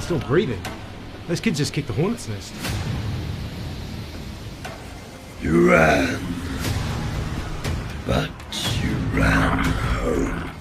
Still breathing. Those kids just kicked the hornet's nest. You ran. But you ran home.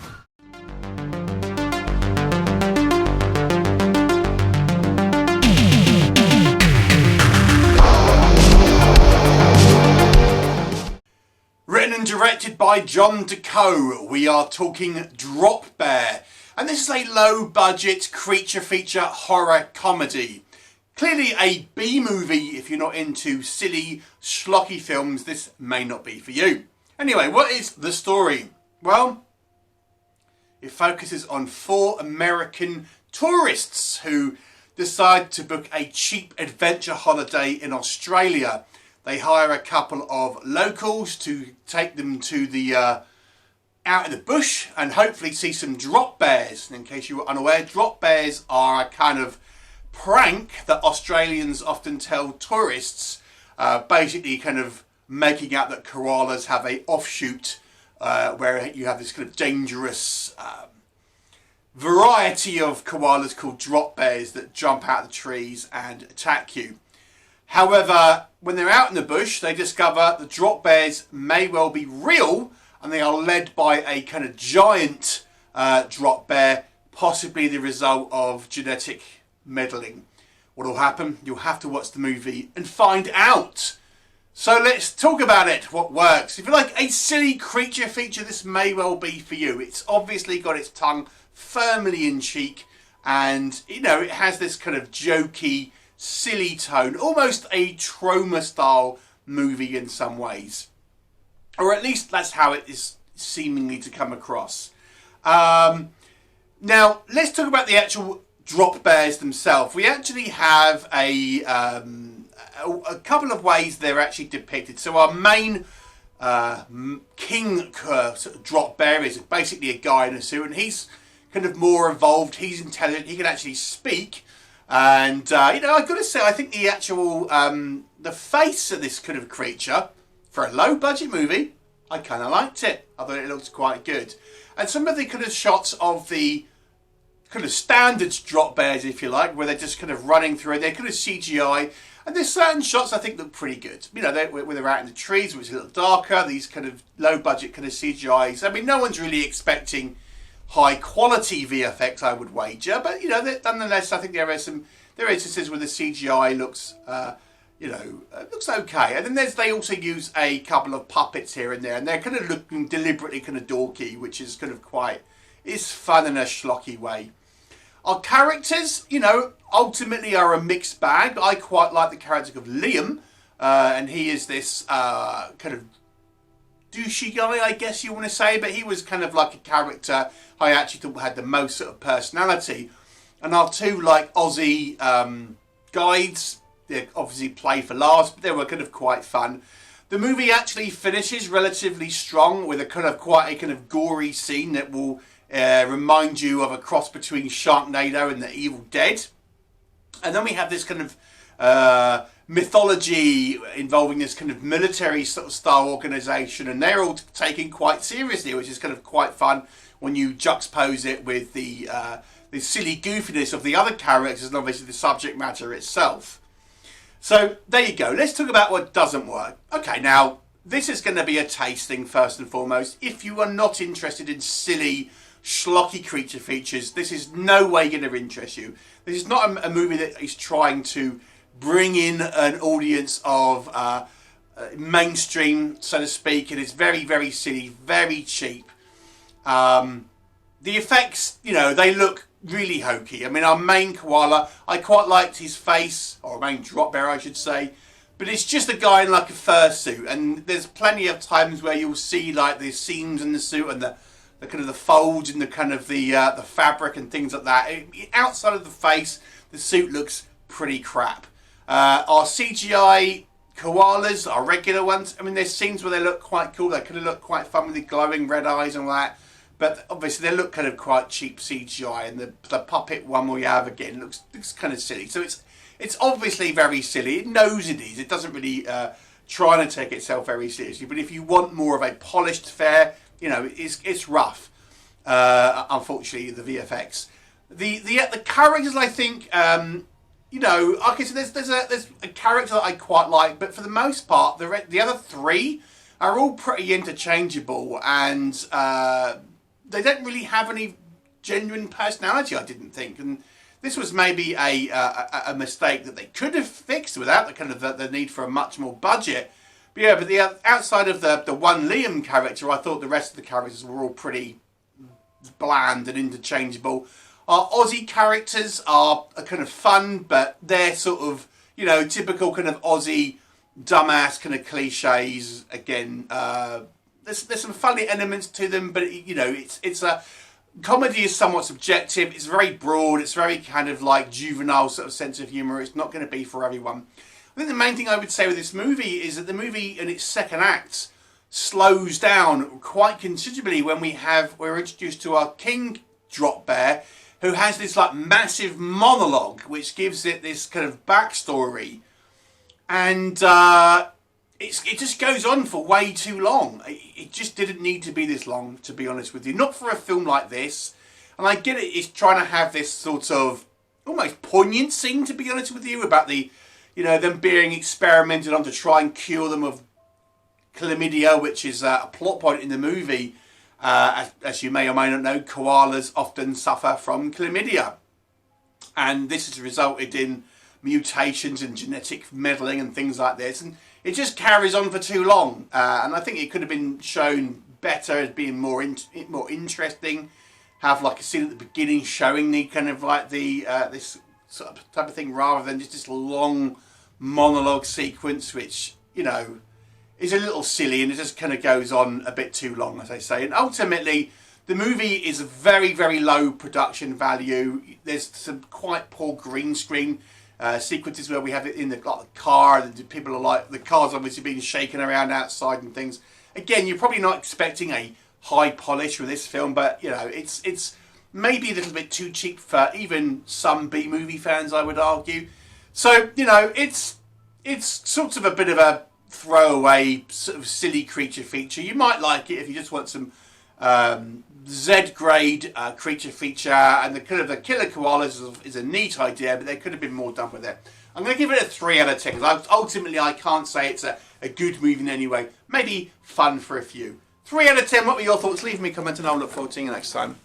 Written and directed by John DeCoe, we are talking DROPBEAR, and this is a low-budget creature feature horror comedy. Clearly a B-movie. If you're not into silly, schlocky films, this may not be for you. Anyway, what is the story? Well, it focuses on 4 American tourists who decide to book a cheap adventure holiday in Australia. They hire a couple of locals to take them to the out in the bush and hopefully see some drop bears. And in case you were unaware, drop bears are a kind of prank that Australians often tell tourists, basically kind of making out that koalas have a offshoot where you have this kind of dangerous variety of koalas called drop bears that jump out of the trees and attack you. However, when they're out in the bush, they discover the drop bears may well be real, and they are led by a kind of giant drop bear, possibly the result of genetic meddling. What will happen? You'll have to watch the movie and find out. So let's talk about it, what works. If you like a silly creature feature, this may well be for you. It's obviously got its tongue firmly in cheek, and you know, it has this kind of jokey, silly tone, almost a trauma style movie in some ways, or at least that's how it is seemingly to come across. Now let's talk about the actual drop bears themselves. We actually have a couple of ways they're actually depicted. So our main king sort of drop bear is basically a guy in a suit, and he's kind of more evolved, he's intelligent, he can actually speak. And, you know, I've got to say, I think the actual, the face of this kind of creature, for a low-budget movie, I kind of liked it. I thought it looked quite good. And some of the kind of shots of the kind of standard drop bears, if you like, where they're just kind of running through, they're kind of CGI. And there's certain shots I think look pretty good. You know, where they're out in the trees, which is a little darker, these kind of low-budget kind of CGIs. I mean, no one's really expecting high quality VFX, I would wager, but you know, nonetheless, I think there are instances where the CGI looks, you know, looks okay. And then they also use a couple of puppets here and there, and they're kind of looking deliberately kind of dorky, which is kind of it's fun in a schlocky way. Our characters, you know, ultimately are a mixed bag. I quite like the character of Liam, and he is this kind of douchey guy, I guess you want to say, but he was kind of like a character I actually thought had the most sort of personality. And our 2 like Aussie guides, they obviously play for laughs, but they were kind of quite fun. The movie actually finishes relatively strong with a kind of quite a kind of gory scene that will remind you of a cross between Sharknado and The Evil Dead. And then we have this kind of mythology involving this kind of military sort of style organisation, and they're all taken quite seriously, which is kind of quite fun when you juxtapose it with the silly goofiness of the other characters and obviously the subject matter itself. So there you go. Let's talk about what doesn't work. Okay, now this is going to be a taste thing first and foremost. If you are not interested in silly, schlocky creature features, this is no way going to interest you. This is not a movie that is trying to bring in an audience of mainstream, so to speak. It is very, very silly, very cheap. The effects, you know, they look really hokey. I mean, our main koala, I quite liked his face, or main drop bear, I should say. But it's just a guy in like a fursuit, and there's plenty of times where you'll see like the seams in the suit and the kind of the folds in the kind of the fabric and things like that. Outside of the face, the suit looks pretty crap. Our CGI koalas, our regular ones, I mean, there's scenes where they look quite cool. They could have looked quite fun with the glowing red eyes and all that. But obviously they look kind of quite cheap CGI, and the puppet one we have again looks kind of silly. So it's obviously very silly. It knows it is. It doesn't really try to take itself very seriously. But if you want more of a polished fare, you know, it's rough. Unfortunately, the VFX. The characters, I think, you know, okay, so there's a character that I quite like, but for the most part, the other three are all pretty interchangeable, and they don't really have any genuine personality, I didn't think. And this was maybe a mistake that they could have fixed without the kind of the need for a much more budget. But yeah, but outside of the one Liam character, I thought the rest of the characters were all pretty bland and interchangeable. Our Aussie characters are kind of fun, but they're sort of, you know, typical kind of Aussie dumbass kind of cliches. Again, there's some funny elements to them, but you know, it's a comedy is somewhat subjective. It's very broad. It's very kind of like juvenile sort of sense of humour. It's not going to be for everyone. I think the main thing I would say with this movie is that the movie in its second act slows down quite considerably when we're introduced to our king DROPBEAR, who has this like massive monologue which gives it this kind of backstory, and it just goes on for way too long. It just didn't need to be this long, to be honest with you. Not for a film like this. And I get it, it's trying to have this sort of almost poignant scene, to be honest with you, about the, you know, them being experimented on to try and cure them of chlamydia, which is a plot point in the movie. As you may or may not know, koalas often suffer from chlamydia. And this has resulted in mutations and genetic meddling and things like this. And it just carries on for too long. And I think it could have been shown better as being more interesting. Have like a scene at the beginning showing the kind of like the this sort of type of thing, rather than just this long monologue sequence, which, you know, is a little silly and it just kind of goes on a bit too long, as I say. And ultimately, the movie is a very, very low production value. There's some quite poor green screen sequences where we have it in the car, and people are like, the car's obviously being shaken around outside and things. Again, you're probably not expecting a high polish with this film, but you know, it's maybe a little bit too cheap for even some B-movie fans, I would argue. So, you know, it's sort of a bit of a throwaway sort of silly creature feature. You might like it if you just want some Z-grade creature feature, and the kind of the killer koalas is a neat idea, but there could have been more done with it. I'm going to give it a 3 out of 10 because ultimately I can't say it's a good movie in any way. Maybe fun for a few. 3 out of 10. What were your thoughts? Leave me a comment and I'll look forward to seeing you next time.